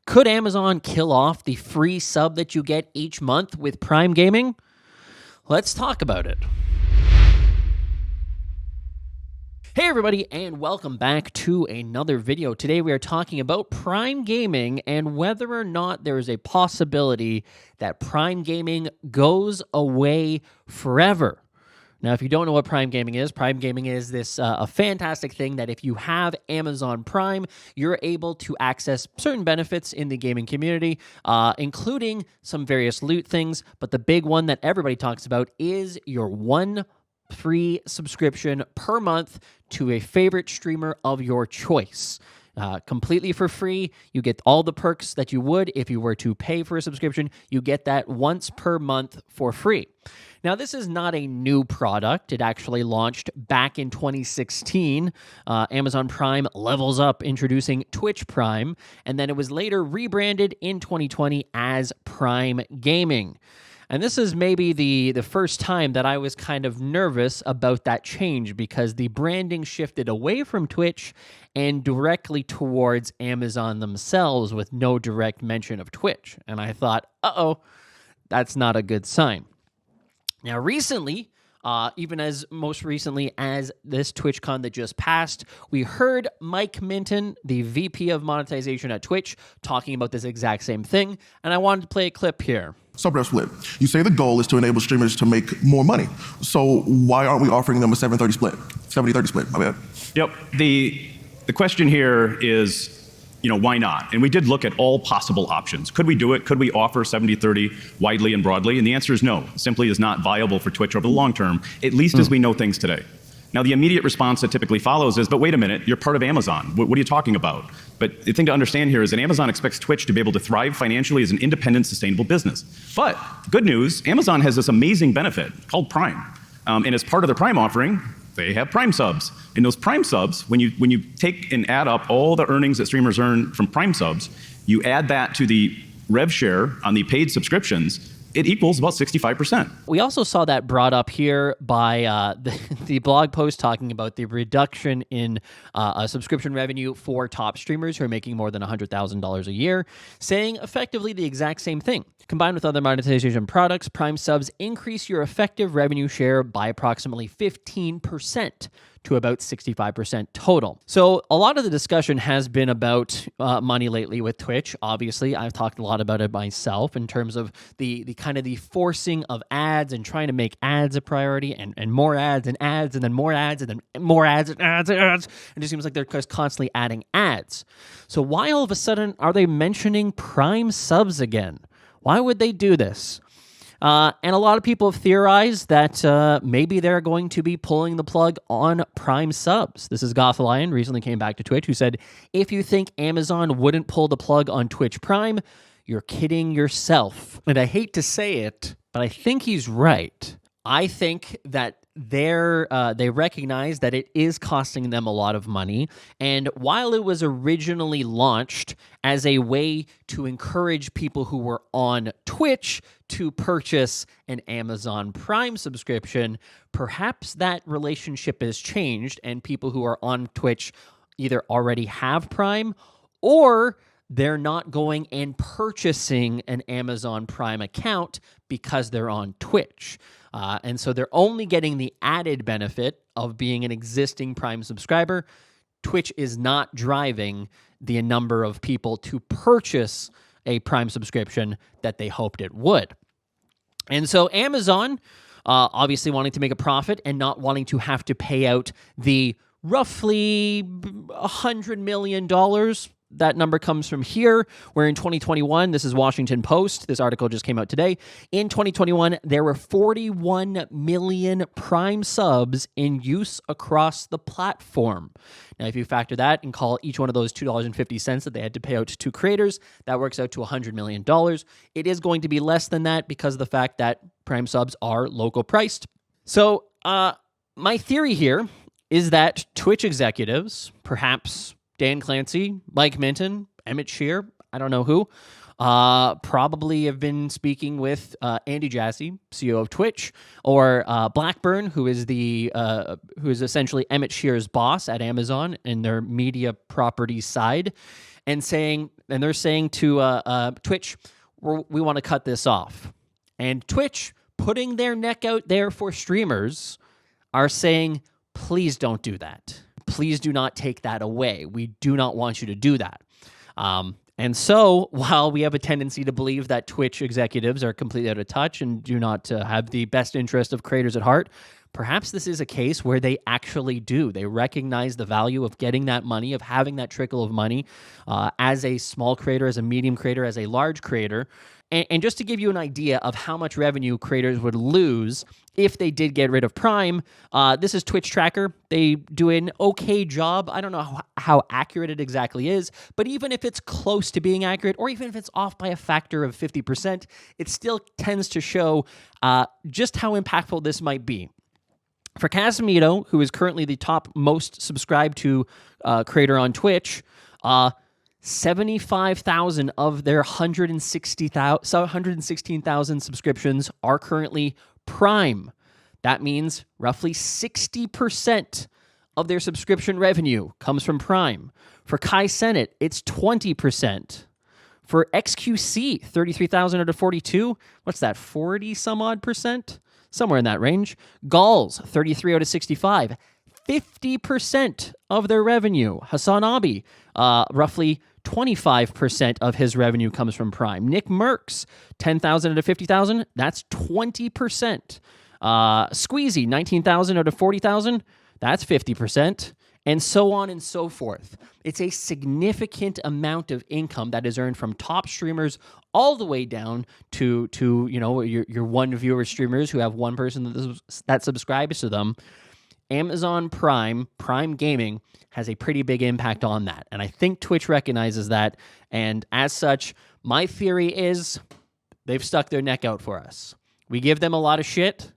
Could Amazon kill off the free sub that you get each month with Prime Gaming? Let's talk about it. Hey everybody, and welcome back to another video. Today we are talking about Prime Gaming and whether or not there is a possibility that Prime Gaming goes away forever. Now, if you don't know what Prime Gaming is this a fantastic thing that if you have Amazon Prime, you're able to access certain benefits in the gaming community, including some various loot things. But the big one that everybody talks about is your one free subscription per month to a favorite streamer of your choice. Completely for free. You get all the perks that you would if you were to pay for a subscription. You get that once per month for free. Now, this is not a new product. It actually launched back in 2016. Amazon Prime levels up, introducing Twitch Prime, and then it was later rebranded in 2020 as Prime Gaming. And this is maybe the first time that I was kind of nervous about that change because the branding shifted away from Twitch and directly towards Amazon themselves with no direct mention of Twitch. And I thought, uh-oh, that's not a good sign. Now, recently, even as most recently as this TwitchCon that just passed, we heard Mike Minton, the VP of monetization at Twitch, talking about this exact same thing, and I wanted to play a clip here. Sub-rev split. You say the goal is to enable streamers to make more money. So why aren't we offering them a 70-30 split? 70-30 split, my bad. Yep. The question here is, why not? And we did look at all possible options. Could we do it? Could we offer 70-30 widely and broadly? And the answer is no. It simply is not viable for Twitch over the long term, at least as we know things today. Now, the immediate response that typically follows is, but wait a minute, you're part of Amazon. What are you talking about? But the thing to understand here is that Amazon expects Twitch to be able to thrive financially as an independent, sustainable business. But good news, Amazon has this amazing benefit called Prime. And as part of their Prime offering, they have Prime subs. And those Prime subs, when you take and add up all the earnings that streamers earn from Prime subs, you add that to the rev share on the paid subscriptions, it equals about 65%. We also saw that brought up here by the blog post talking about the reduction in subscription revenue for top streamers who are making more than $100,000 a year, saying effectively the exact same thing. Combined with other monetization products, Prime subs increase your effective revenue share by approximately 15%. To about 65% total. So a lot of the discussion has been about money lately with Twitch. Obviously, I've talked a lot about it myself in terms of the kind of the forcing of ads and trying to make ads a priority and more ads and ads and then more ads and then more ads and ads and ads. It just seems like they're just constantly adding ads. So why all of a sudden are they mentioning Prime subs again? Why would they do this? And a lot of people have theorized that maybe they're going to be pulling the plug on Prime subs. This is Gothlion, recently came back to Twitch, who said, if you think Amazon wouldn't pull the plug on Twitch Prime, you're kidding yourself. And I hate to say it, but I think he's right. I think that they recognize that it is costing them a lot of money. And while it was originally launched as a way to encourage people who were on Twitch to purchase an Amazon Prime subscription, perhaps that relationship has changed and people who are on Twitch either already have Prime or they're not going and purchasing an Amazon Prime account because they're on Twitch. And so they're only getting the added benefit of being an existing Prime subscriber. Twitch is not driving the number of people to purchase a Prime subscription that they hoped it would. And so Amazon, obviously wanting to make a profit and not wanting to have to pay out the roughly $100 million. That number comes from here, where in 2021, this is Washington Post, this article just came out today, in 2021, there were 41 million Prime subs in use across the platform. Now, if you factor that and call each one of those $2.50 that they had to pay out to creators, that works out to $100 million. It is going to be less than that because of the fact that Prime subs are local priced. So, my theory here is that Twitch executives, perhaps Dan Clancy, Mike Minton, Emmett Shear, I don't know who, probably have been speaking with Andy Jassy, CEO of Twitch, or Blackburn, who is essentially Emmett Shear's boss at Amazon in their media property side. and they're saying to Twitch, we want to cut this off. And Twitch, putting their neck out there for streamers, are saying, please don't do that. Please do not take that away. We do not want you to do that. And so, while we have a tendency to believe that Twitch executives are completely out of touch and do not have the best interest of creators at heart, perhaps this is a case where they actually do. They recognize the value of getting that money, of having that trickle of money as a small creator, as a medium creator, as a large creator. And just to give you an idea of how much revenue creators would lose if they did get rid of Prime, this is Twitch Tracker. They do an okay job. I don't know how accurate it exactly is, but even if it's close to being accurate, or even if it's off by a factor of 50%, it still tends to show just how impactful this might be. For Casimiro, who is currently the top most subscribed to creator on Twitch, 75,000 of their 116,000 subscriptions are currently Prime. That means roughly 60% of their subscription revenue comes from Prime. For Kai Cenat, it's 20%. For XQC, 33,000 out of 42, what's that, 40 some odd percent? Somewhere in that range. Galls, 33 out of 65, 50% of their revenue. Hassan Abi, roughly 25% of his revenue comes from Prime. Nick Merckx, 10,000 out of 50,000, that's 20%. Squeezy, 19,000 out of 40,000, that's 50%. And so on and so forth. It's a significant amount of income that is earned from top streamers all the way down to your one viewer streamers who have one person that subscribes to them. Amazon Prime Gaming has a pretty big impact on that. And I think Twitch recognizes that. And as such, my theory is they've stuck their neck out for us. We give them a lot of shit.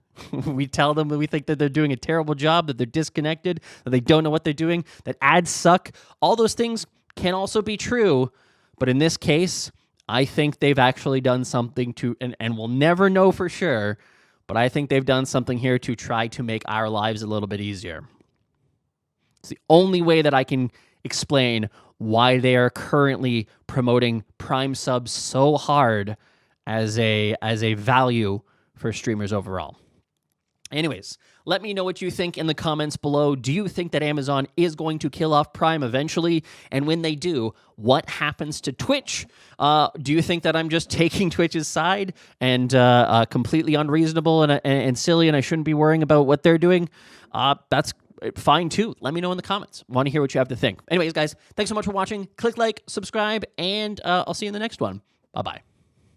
We tell them that we think that they're doing a terrible job, that they're disconnected, that they don't know what they're doing, that ads suck. All those things can also be true. But in this case, I think they've actually done something and we'll never know for sure, but I think they've done something here to try to make our lives a little bit easier. It's the only way that I can explain why they are currently promoting Prime subs so hard as a value for streamers overall. Anyways, let me know what you think in the comments below. Do you think that Amazon is going to kill off Prime eventually? And when they do, what happens to Twitch? Do you think that I'm just taking Twitch's side and completely unreasonable and silly and I shouldn't be worrying about what they're doing? That's fine too. Let me know in the comments. Want to hear what you have to think. Anyways, guys, thanks so much for watching. Click like, subscribe, and I'll see you in the next one. Bye-bye.